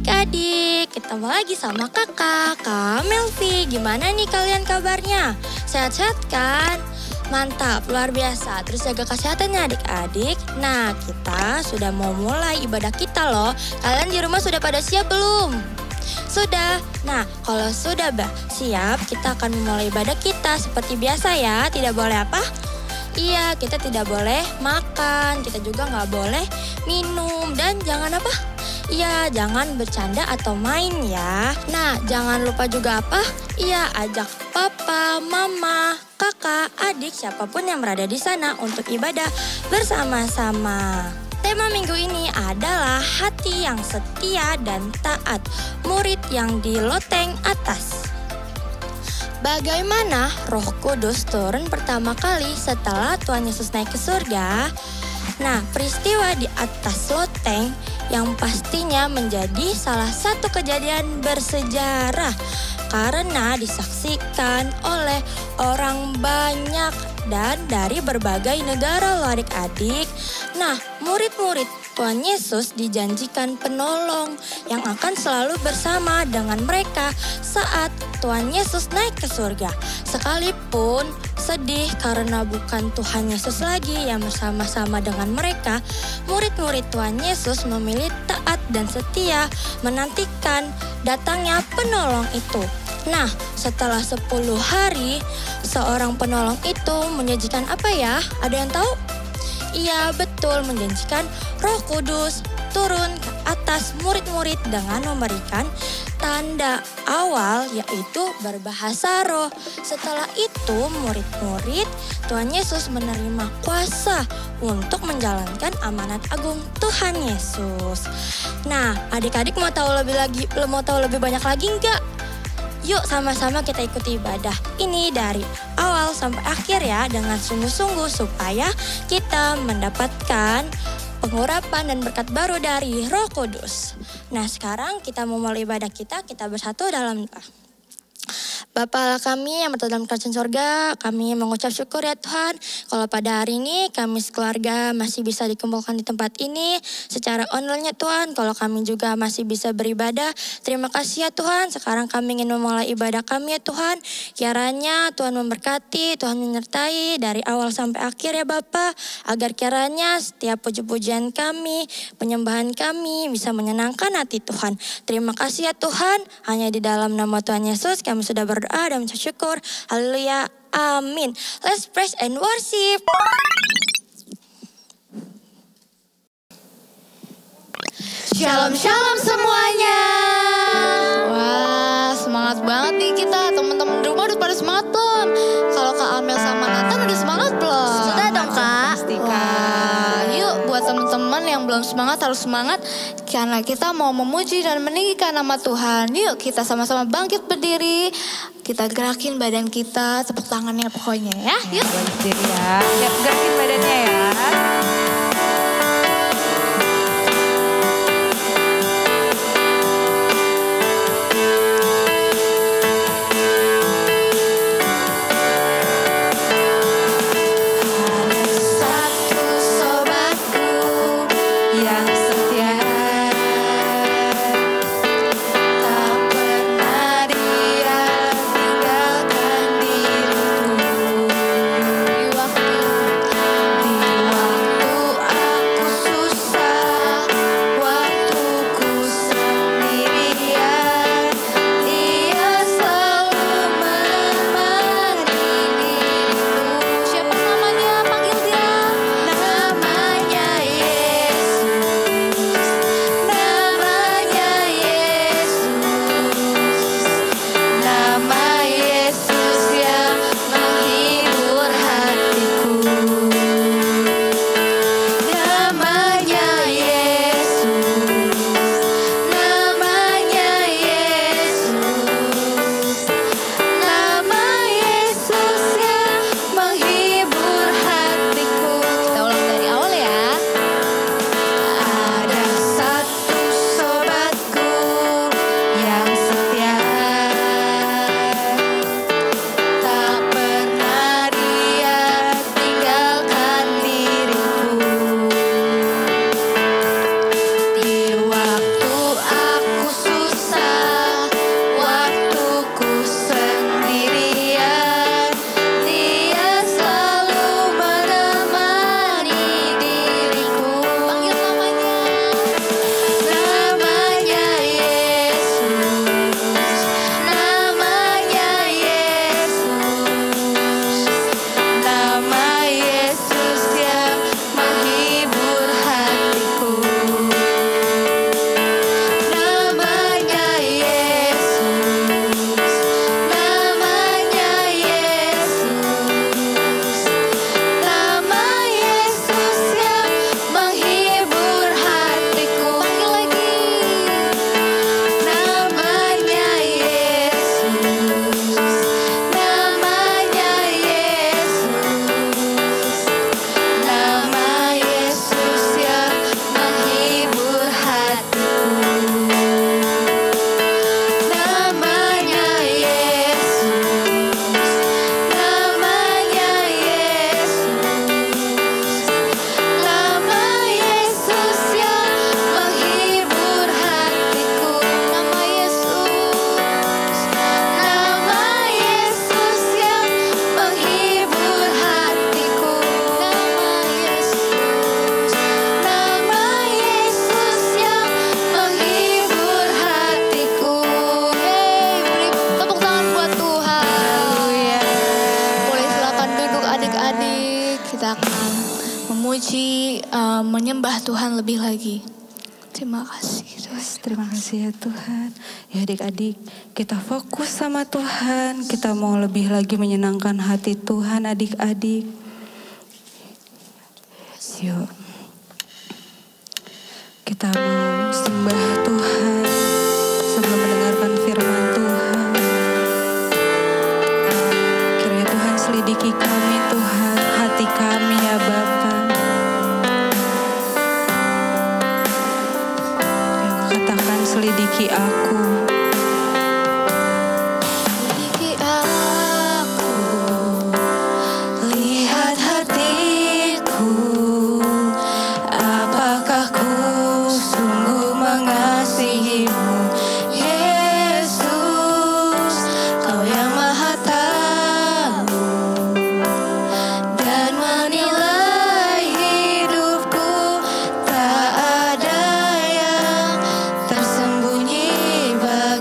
adik-adik, ketemu lagi sama kakak, Kak Melvi. Gimana nih kalian kabarnya? Sehat-sehat kan? Mantap, luar biasa. Terus jaga kesehatannya adik-adik. Nah, kita sudah mau mulai ibadah kita loh. Kalian di rumah sudah pada siap belum? Sudah. Nah, kalau sudah siap, kita akan memulai ibadah kita seperti biasa ya. Tidak boleh apa? Iya, kita tidak boleh makan, kita juga nggak boleh minum, dan jangan apa? Iya, jangan bercanda atau main ya. Nah, jangan lupa juga apa? Iya, ajak papa, mama, kakak, adik, siapapun yang berada di sana untuk ibadah bersama-sama. Tema minggu ini adalah hati yang setia dan taat, murid yang di loteng atas. Bagaimana Roh Kudus turun pertama kali setelah Tuhan Yesus naik ke surga? Nah, peristiwa di atas loteng yang pastinya menjadi salah satu kejadian bersejarah karena disaksikan oleh orang banyak dan dari berbagai negara loh adik-adik. Nah, murid-murid Tuhan Yesus dijanjikan penolong yang akan selalu bersama dengan mereka saat Tuhan Yesus naik ke surga. Sekalipun sedih karena bukan Tuhan Yesus lagi yang bersama-sama dengan mereka, murid-murid Tuhan Yesus memilih taat dan setia menantikan datangnya penolong itu. Nah, setelah 10 hari, seorang penolong itu menjanjikan apa ya? Ada yang tahu? Iya, betul, menjanjikan Roh Kudus turun ke atas murid-murid dengan memberikan tanda awal yaitu berbahasa roh. Setelah itu murid-murid Tuhan Yesus menerima kuasa untuk menjalankan amanat agung Tuhan Yesus. Nah, adik-adik mau tahu lebih banyak lagi enggak? Yuk sama-sama kita ikuti ibadah ini dari awal sampai akhir ya dengan sungguh-sungguh supaya kita mendapatkan pengurapan dan berkat baru dari Roh Kudus. Nah, sekarang kita mau mulai ibadah kita bersatu dalam doa. Bapa Allah kami yang berada dalam kerajaan sorga, kami mengucap syukur ya Tuhan. Kalau pada hari ini kami sekeluarga masih bisa dikumpulkan di tempat ini secara online ya Tuhan. Kalau kami juga masih bisa beribadah, terima kasih ya Tuhan. Sekarang kami ingin memulai ibadah kami ya Tuhan. Kiranya Tuhan memberkati, Tuhan menyertai dari awal sampai akhir ya Bapa. Agar kiranya setiap puji-pujian kami, penyembahan kami bisa menyenangkan hati Tuhan. Terima kasih ya Tuhan. Hanya di dalam nama Tuhan Yesus kami sudah berdoa dan mengucap syukur. Haleluya. Amin. Let's praise and worship. Shalom shalom semuanya. Wah, semangat banget nih kita. Teman-teman di rumah udah pada semangat belum? Kalau Kak Amel sama Nathan udah semangat belum? Sudah dong Kak. Wah, yuk buat teman-teman yang belum semangat harus semangat karena kita mau memuji dan meninggikan nama Tuhan. Yuk kita sama-sama bangkit berdiri. Kita gerakin badan kita, tepuk tangannya pokoknya ya. Yuk. Bangkit berdiri ya. Yuk gerakin badannya ya. Di waktu menyembah Tuhan lebih lagi. Terima kasih Tuhan. Terima kasih ya Tuhan. Ya adik-adik, kita fokus sama Tuhan. Kita mau lebih lagi menyenangkan hati Tuhan adik-adik. Yuk. Kita mau sembah Tuhan sebelum mendengarkan firman Tuhan. Kiranya Tuhan selidiki kami Tuhan, hati kami ya Bapa. Katakan selidiki aku. Selidiki aku, lihat hatiku, apakah ku sungguh mengasihimu, Yesus, Kau yang Maha Tahu dan menilai hidupku, tak ada yang tersembunyi bagimu.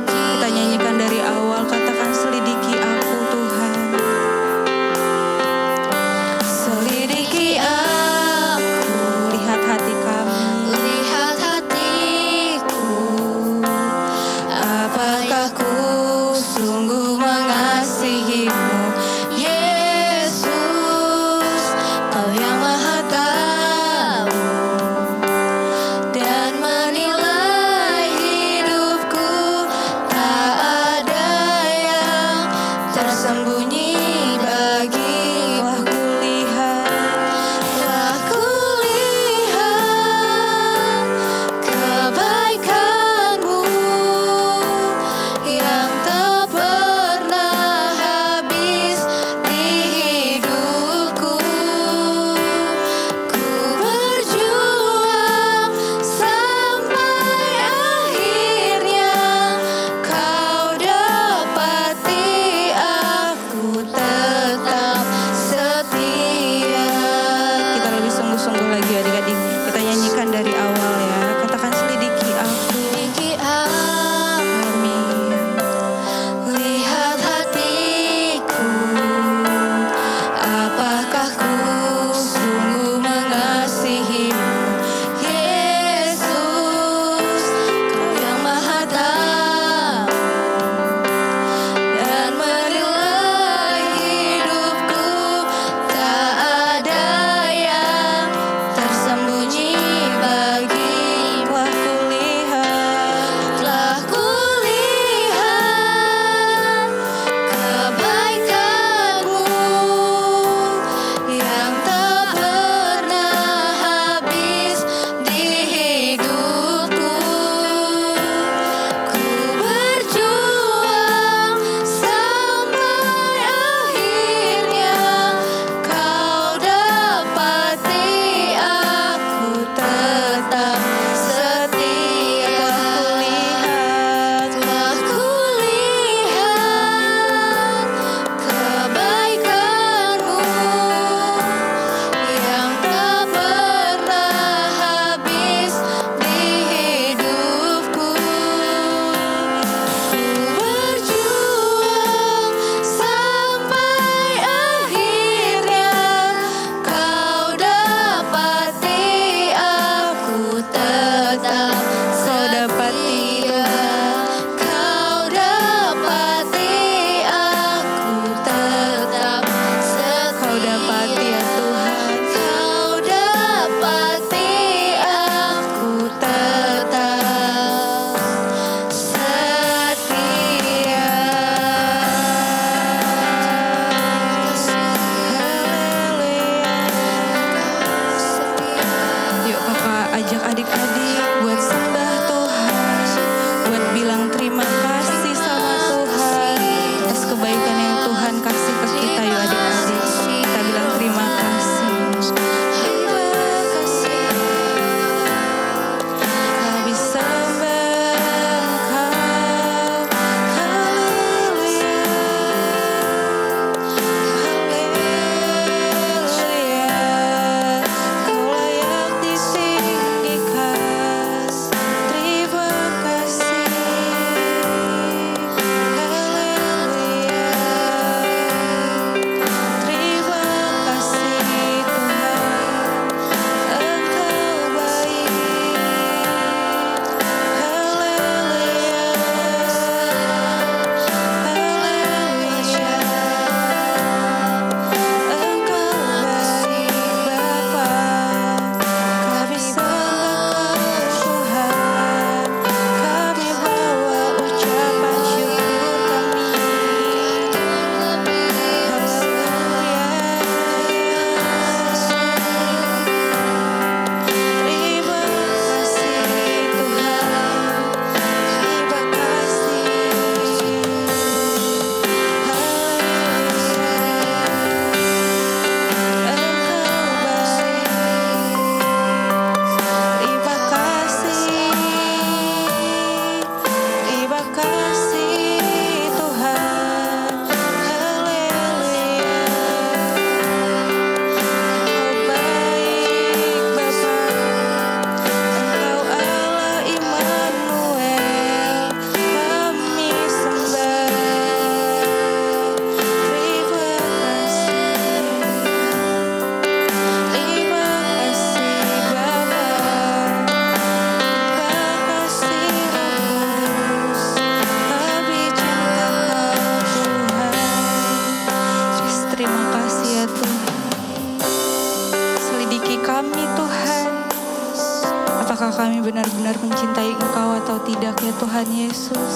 benar-benar mencintai Engkau atau tidak ya Tuhan Yesus.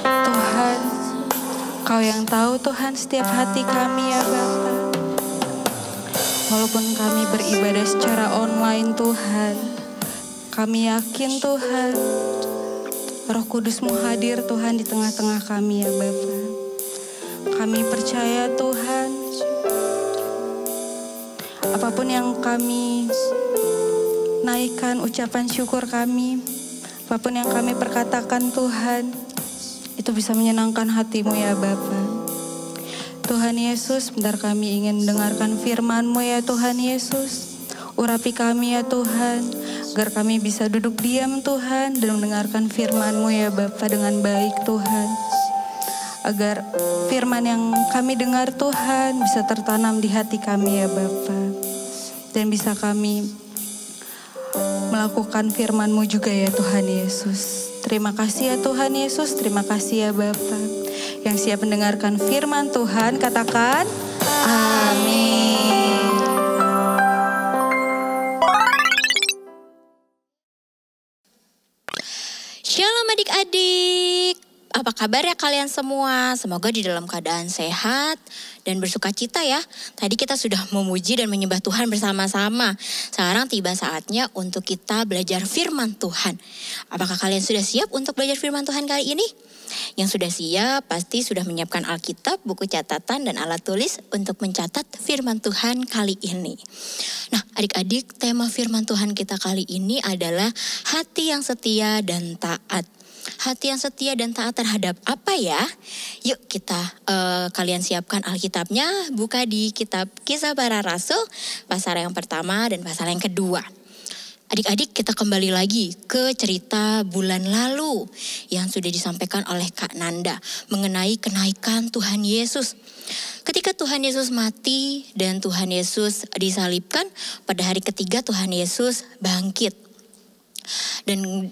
Tuhan, Kau yang tahu Tuhan setiap hati kami ya Bapa. Walaupun kami beribadah secara online Tuhan, kami yakin Tuhan, Roh Kudus-Mu hadir Tuhan di tengah-tengah kami ya Bapa. Kami percaya Tuhan, apapun yang kami naikkan ucapan syukur kami, apapun yang kami perkatakan Tuhan, itu bisa menyenangkan hati-Mu ya Bapa. Tuhan Yesus, bentar kami ingin mendengarkan firman-Mu ya Tuhan Yesus. Urapi kami ya Tuhan, agar kami bisa duduk diam Tuhan dan mendengarkan firman-Mu ya Bapa dengan baik Tuhan. Agar firman yang kami dengar Tuhan bisa tertanam di hati kami ya Bapa. Dan bisa kami melakukan firman-Mu juga ya Tuhan Yesus. Terima kasih ya Tuhan Yesus, terima kasih ya Bapa. Yang siap mendengarkan firman Tuhan, katakan amin. Shalom adik-adik. Apa kabar ya kalian semua? Semoga di dalam keadaan sehat dan bersuka cita ya. Tadi kita sudah memuji dan menyembah Tuhan bersama-sama. Sekarang tiba saatnya untuk kita belajar firman Tuhan. Apakah kalian sudah siap untuk belajar firman Tuhan kali ini? Yang sudah siap pasti sudah menyiapkan Alkitab, buku catatan, dan alat tulis untuk mencatat firman Tuhan kali ini. Nah adik-adik, tema firman Tuhan kita kali ini adalah hati yang setia dan taat. Hati yang setia dan taat terhadap apa ya? Yuk kita kalian siapkan Alkitabnya, buka di kitab Kisah Para Rasul, pasal yang pertama dan pasal yang kedua. Adik-adik, kita kembali lagi ke cerita bulan lalu yang sudah disampaikan oleh Kak Nanda mengenai kenaikan Tuhan Yesus. Ketika Tuhan Yesus mati dan Tuhan Yesus disalibkan, pada hari ketiga Tuhan Yesus bangkit. Dan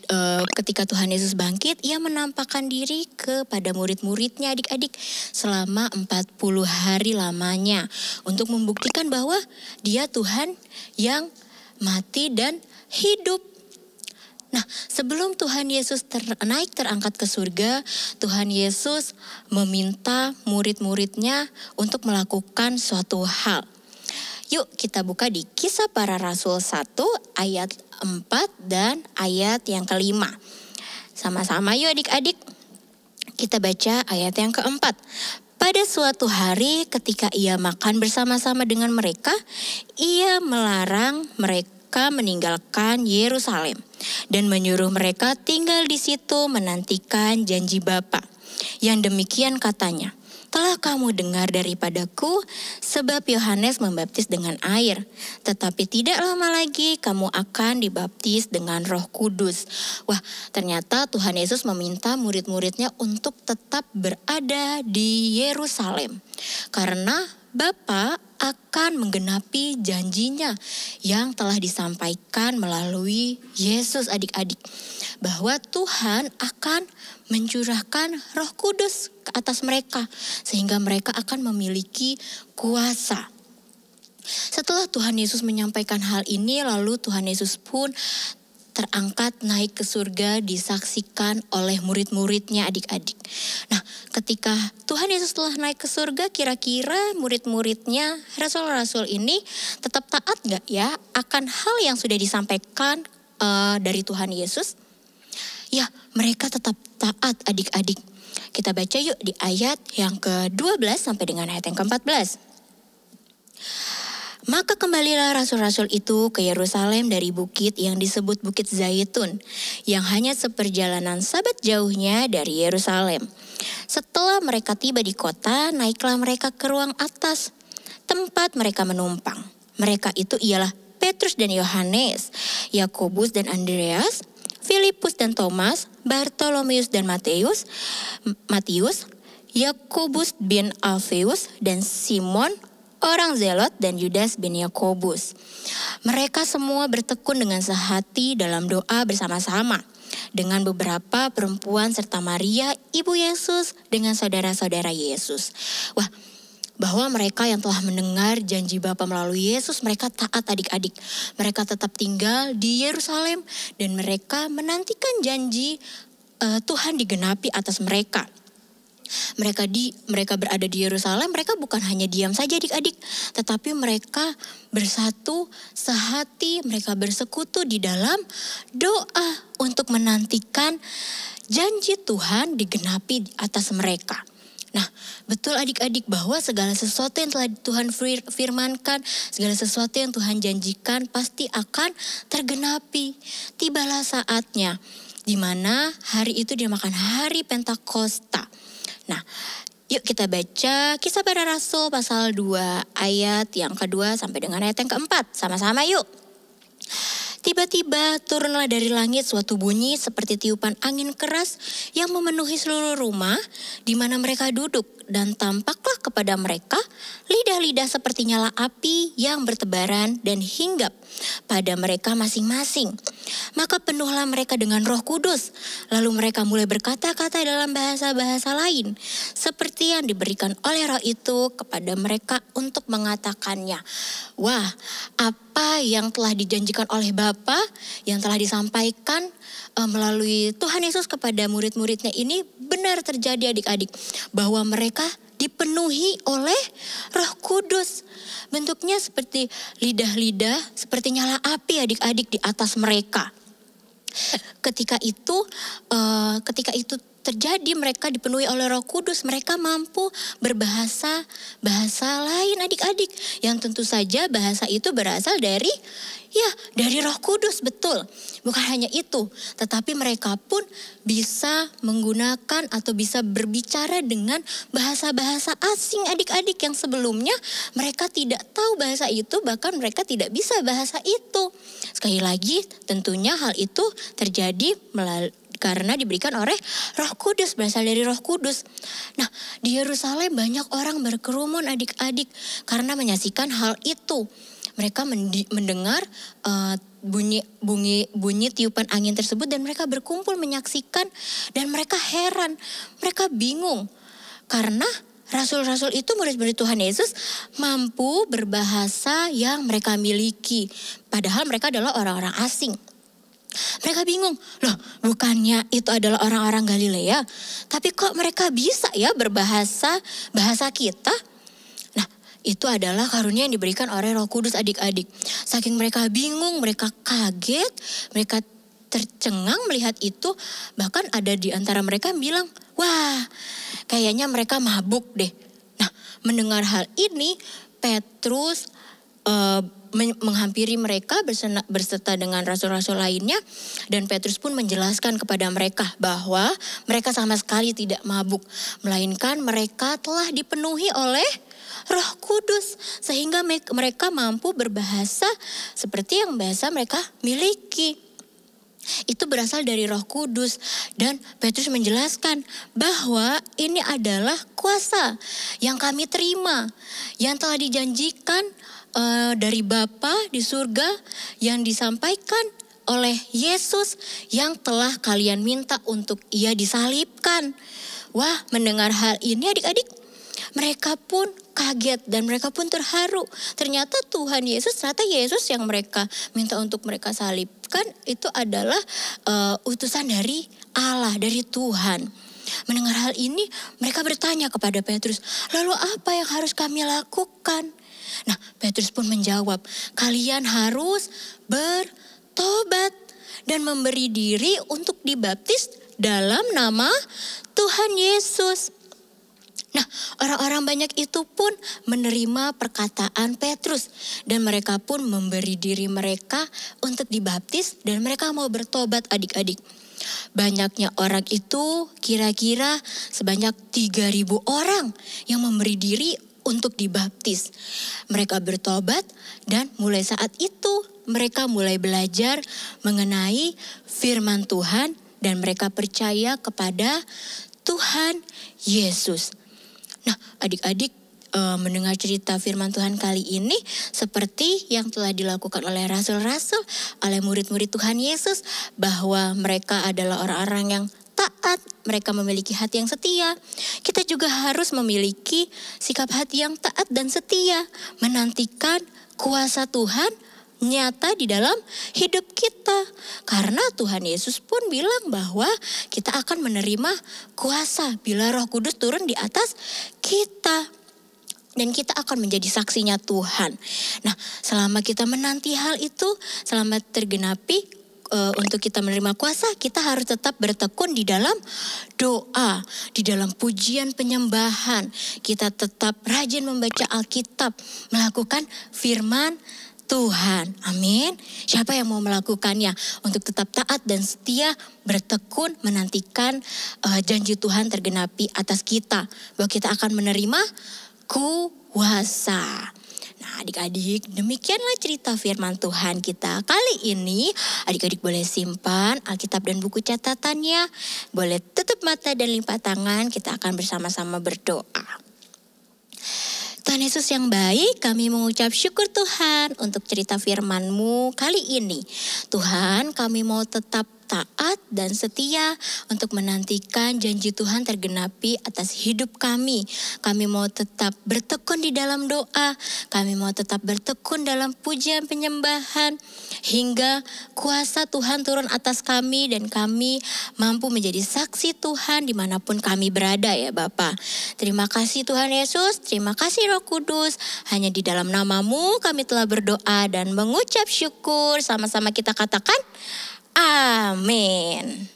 ketika Tuhan Yesus bangkit, ia menampakkan diri kepada murid-muridnya adik-adik selama 40 hari lamanya untuk membuktikan bahwa dia Tuhan yang mati dan hidup. Nah, sebelum Tuhan Yesus naik terangkat ke surga, Tuhan Yesus meminta murid-muridnya untuk melakukan suatu hal. Yuk kita buka di Kisah Para Rasul 1 ayat 4 dan ayat yang kelima. Sama-sama yuk adik-adik. Kita baca ayat yang keempat. Pada suatu hari ketika ia makan bersama-sama dengan mereka, ia melarang mereka meninggalkan Yerusalem dan menyuruh mereka tinggal di situ menantikan janji Bapa. Yang demikian katanya, telah kamu dengar daripadaku, sebab Yohanes membaptis dengan air, tetapi tidak lama lagi kamu akan dibaptis dengan Roh Kudus. Wah, ternyata Tuhan Yesus meminta murid-muridnya untuk tetap berada di Yerusalem, karena Bapa akan menggenapi janjinya yang telah disampaikan melalui Yesus adik-adik. Bahwa Tuhan akan mencurahkan Roh Kudus ke atas mereka sehingga mereka akan memiliki kuasa. Setelah Tuhan Yesus menyampaikan hal ini, lalu Tuhan Yesus pun terangkat naik ke surga, disaksikan oleh murid-muridnya adik-adik. Nah, ketika Tuhan Yesus telah naik ke surga, kira-kira murid-muridnya, rasul-rasul ini tetap taat gak ya akan hal yang sudah disampaikan dari Tuhan Yesus? Ya, mereka tetap taat adik-adik. Kita baca yuk di ayat yang ke-12 sampai dengan ayat yang ke-14. Maka kembalilah rasul-rasul itu ke Yerusalem dari bukit yang disebut Bukit Zaitun, yang hanya seperjalanan sabat jauhnya dari Yerusalem. Setelah mereka tiba di kota, naiklah mereka ke ruang atas, tempat mereka menumpang. Mereka itu ialah Petrus dan Yohanes, Yakobus dan Andreas, Filipus dan Thomas, Bartolomeus dan Matius, Yakobus bin Alfeus dan Simon orang Zelot dan Yudas bin Yakobus. Mereka semua bertekun dengan sehati dalam doa bersama-sama dengan beberapa perempuan serta Maria, ibu Yesus dengan saudara-saudara Yesus. Wah, bahwa mereka yang telah mendengar janji Bapa melalui Yesus, mereka taat adik-adik. Mereka tetap tinggal di Yerusalem dan mereka menantikan janji Tuhan digenapi atas mereka. Mereka berada di Yerusalem, mereka bukan hanya diam saja adik-adik, tetapi mereka bersatu sehati, mereka bersekutu di dalam doa untuk menantikan janji Tuhan digenapi atas mereka. Nah, betul adik-adik bahwa segala sesuatu yang telah Tuhan firmankan, segala sesuatu yang Tuhan janjikan pasti akan tergenapi. Tibalah saatnya di mana hari itu dinamakan hari Pentakosta. Nah, yuk kita baca Kisah Para Rasul pasal 2 ayat yang kedua sampai dengan ayat yang keempat. Sama-sama yuk. Tiba-tiba turunlah dari langit suatu bunyi seperti tiupan angin keras yang memenuhi seluruh rumah di mana mereka duduk. Dan tampaklah kepada mereka lidah-lidah seperti nyala api yang bertebaran dan hinggap pada mereka masing-masing. Maka penuhlah mereka dengan Roh Kudus. Lalu mereka mulai berkata-kata dalam bahasa-bahasa lain, seperti yang diberikan oleh Roh itu kepada mereka untuk mengatakannya. Wah, apa yang telah dijanjikan oleh Bapa, yang telah disampaikan melalui Tuhan Yesus kepada murid-muridnya ini benar terjadi adik-adik. Bahwa mereka dipenuhi oleh Roh Kudus. Bentuknya seperti lidah-lidah, seperti nyala api adik-adik di atas mereka. Ketika itu terjadi, mereka dipenuhi oleh Roh Kudus, mereka mampu berbahasa lain adik-adik. Yang tentu saja bahasa itu berasal dari Roh Kudus, betul. Bukan hanya itu, tetapi mereka pun bisa menggunakan atau bisa berbicara dengan bahasa-bahasa asing adik-adik yang sebelumnya mereka tidak tahu bahasa itu, bahkan mereka tidak bisa bahasa itu. Sekali lagi, tentunya hal itu terjadi karena diberikan oleh Roh Kudus, berasal dari Roh Kudus. Nah, di Yerusalem banyak orang berkerumun adik-adik karena menyaksikan hal itu. Mereka mendengar bunyi tiupan angin tersebut dan mereka berkumpul menyaksikan dan mereka heran, mereka bingung karena rasul-rasul itu, murid-murid Tuhan Yesus, mampu berbahasa yang mereka miliki, padahal mereka adalah orang-orang asing. Mereka bingung, loh bukannya itu adalah orang-orang Galilea, tapi kok mereka bisa ya berbahasa kita? Nah, itu adalah karunia yang diberikan oleh Roh Kudus adik-adik. Saking mereka bingung, mereka kaget, mereka tercengang melihat itu. Bahkan ada di antara mereka yang bilang, wah kayaknya mereka mabuk deh. Nah, mendengar hal ini, Petrus menghampiri mereka berserta dengan rasul-rasul lainnya, dan Petrus pun menjelaskan kepada mereka bahwa mereka sama sekali tidak mabuk, melainkan mereka telah dipenuhi oleh Roh Kudus sehingga mereka mampu berbahasa seperti yang bahasa mereka miliki. Itu berasal dari Roh Kudus, dan Petrus menjelaskan bahwa ini adalah kuasa yang kami terima, yang telah dijanjikan dari Bapa di surga, yang disampaikan oleh Yesus yang telah kalian minta untuk Ia disalibkan. Wah, mendengar hal ini adik-adik, mereka pun kaget dan mereka pun terharu. Ternyata Yesus yang mereka minta untuk mereka salibkan itu adalah utusan dari Allah, dari Tuhan. Mendengar hal ini, mereka bertanya kepada Petrus, lalu apa yang harus kami lakukan? Nah, Petrus pun menjawab, kalian harus bertobat dan memberi diri untuk dibaptis dalam nama Tuhan Yesus. Nah, orang-orang banyak itu pun menerima perkataan Petrus dan mereka pun memberi diri mereka untuk dibaptis dan mereka mau bertobat adik-adik. Banyaknya orang itu kira-kira sebanyak 3.000 orang yang memberi diri untuk dibaptis. Mereka bertobat dan mulai saat itu mereka mulai belajar mengenai firman Tuhan dan mereka percaya kepada Tuhan Yesus. Nah, adik-adik mendengar cerita firman Tuhan kali ini seperti yang telah dilakukan oleh rasul-rasul, oleh murid-murid Tuhan Yesus, bahwa mereka adalah orang-orang yang taat taat, mereka memiliki hati yang setia. Kita juga harus memiliki sikap hati yang taat dan setia, menantikan kuasa Tuhan nyata di dalam hidup kita. Karena Tuhan Yesus pun bilang bahwa kita akan menerima kuasa bila Roh Kudus turun di atas kita. Dan kita akan menjadi saksinya Tuhan. Nah, selama kita menanti hal itu, selama tergenapi, untuk kita menerima kuasa, kita harus tetap bertekun di dalam doa, di dalam pujian penyembahan. Kita tetap rajin membaca Alkitab, melakukan firman Tuhan. Amin. Siapa yang mau melakukannya untuk tetap taat dan setia, bertekun, menantikan janji Tuhan tergenapi atas kita, bahwa kita akan menerima kuasa. Nah, adik-adik, demikianlah cerita firman Tuhan kita kali ini. Adik-adik boleh simpan Alkitab dan buku catatannya. Boleh tutup mata dan lipat tangan, kita akan bersama-sama berdoa. Tuhan Yesus yang baik, kami mengucap syukur Tuhan untuk cerita firman-Mu kali ini. Tuhan, kami mau tetap taat dan setia untuk menantikan janji Tuhan tergenapi atas hidup kami. Kami mau tetap bertekun di dalam doa, kami mau tetap bertekun dalam pujian penyembahan, hingga kuasa Tuhan turun atas kami dan kami mampu menjadi saksi Tuhan dimanapun kami berada ya Bapa. Terima kasih Tuhan Yesus, terima kasih Roh Kudus. Hanya di dalam nama-Mu kami telah berdoa dan mengucap syukur. Sama-sama kita katakan, amin.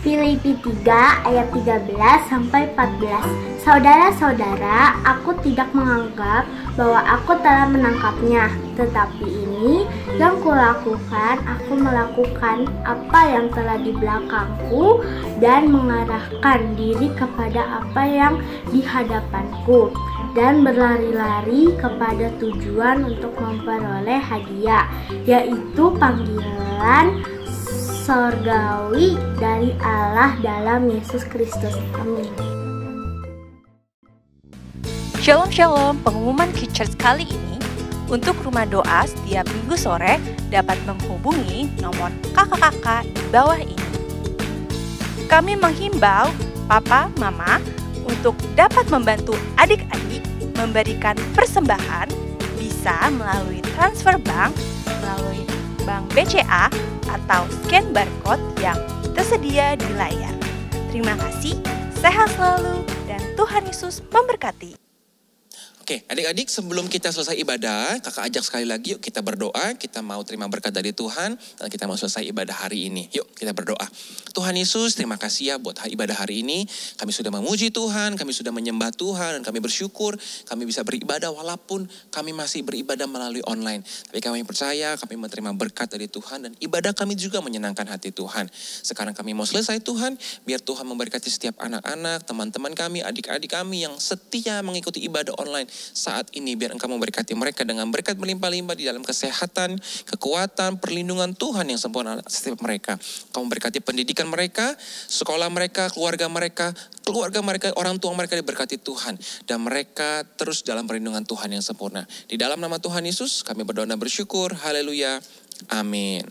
Filipi 3 ayat 13 sampai 14. Saudara-saudara, aku tidak menganggap bahwa aku telah menangkapnya, tetapi ini yang kulakukan, aku melakukan apa yang telah di belakangku dan mengarahkan diri kepada apa yang di hadapanku dan berlari-lari kepada tujuan untuk memperoleh hadiah, yaitu panggilan sorgawi dari Allah dalam Yesus Kristus. Amin. Shalom Shalom, pengumuman Kids kali ini untuk rumah doa setiap minggu sore dapat menghubungi nomor kakak-kakak di bawah ini. Kami menghimbau Papa, Mama untuk dapat membantu adik-adik memberikan persembahan bisa melalui transfer bank, melalui Bank BCA atau scan barcode yang tersedia di layar. Terima kasih, sehat selalu, dan Tuhan Yesus memberkati. Oke, adik-adik, sebelum kita selesai ibadah, kakak ajak sekali lagi, yuk kita berdoa. Kita mau terima berkat dari Tuhan dan kita mau selesai ibadah hari ini. Yuk kita berdoa. Tuhan Yesus, terima kasih ya buat ibadah hari ini. Kami sudah memuji Tuhan, kami sudah menyembah Tuhan, dan kami bersyukur kami bisa beribadah walaupun kami masih beribadah melalui online. Tapi kami percaya kami menerima berkat dari Tuhan dan ibadah kami juga menyenangkan hati Tuhan. Sekarang kami mau selesai Tuhan, biar Tuhan memberkati setiap anak-anak, teman-teman kami, adik-adik kami yang setia mengikuti ibadah online saat ini. Biar Engkau memberkati mereka dengan berkat melimpah-limpah di dalam kesehatan, kekuatan, perlindungan Tuhan yang sempurna setiap mereka. Engkau memberkati pendidikan mereka, sekolah mereka, keluarga mereka, orang tua mereka diberkati Tuhan. Dan mereka terus dalam perlindungan Tuhan yang sempurna. Di dalam nama Tuhan Yesus kami berdoa dan bersyukur. Haleluya. Amin.